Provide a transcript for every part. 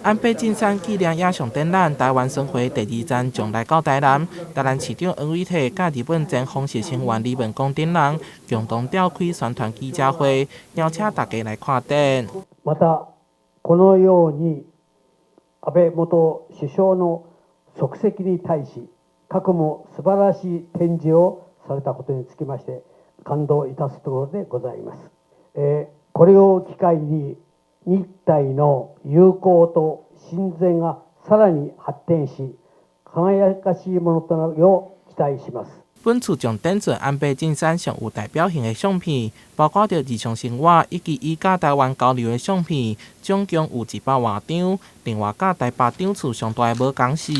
安倍晋三纪念影像展览台湾巡回第2站将来到台南，台南市长黄伟綽甲日本前皇室成员李文光等人共同召开宣传记者会，邀请大家来看展。またこのように安倍元首相の足跡に対し、過去も素晴らしい展示をされたことにつきまして感動いたすところでございます。これを機会に日台の友好と親善がさらに発展し、輝かしいものとなるよう期待します。本次将展出安倍晋三上有代表性的相片，包括着日常生活以及伊甲台湾交流的相片，总共有100多张。另外，甲台北场次上大的无共是，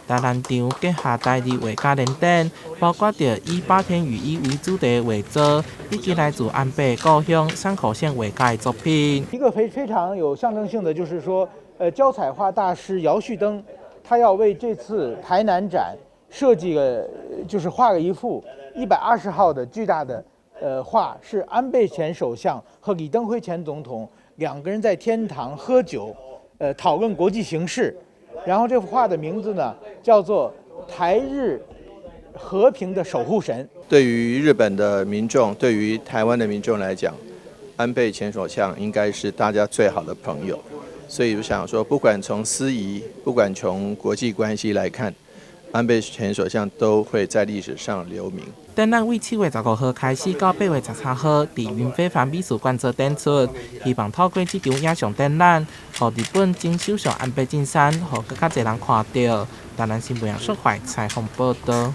台南场结合台日画家联展，包括着以8天雨衣为主题的画作，以及来自安倍故乡山口县画家的作品。一个非常有象征性的，就是说，胶彩画大师姚旭登，他要为这次台南展设计了，就是画了一幅120号的巨大的画，是安倍前首相和李登辉前总统2个人在天堂喝酒，讨论国际形势。然后这幅画的名字呢叫做《台日和平的守护神》。对于日本的民众，对于台湾的民众来讲，安倍前首相应该是大家最好的朋友。所以我想说，不管从司仪，不管从国际关系来看，安倍前首相都会在历史上留名。展览为7月15号开始到8月13号，伫云飞帆美术馆做展出，希望透过这场影像展览，让日本真首相安倍晋三，让更加侪人看到。台南新闻杨淑怀采访报道。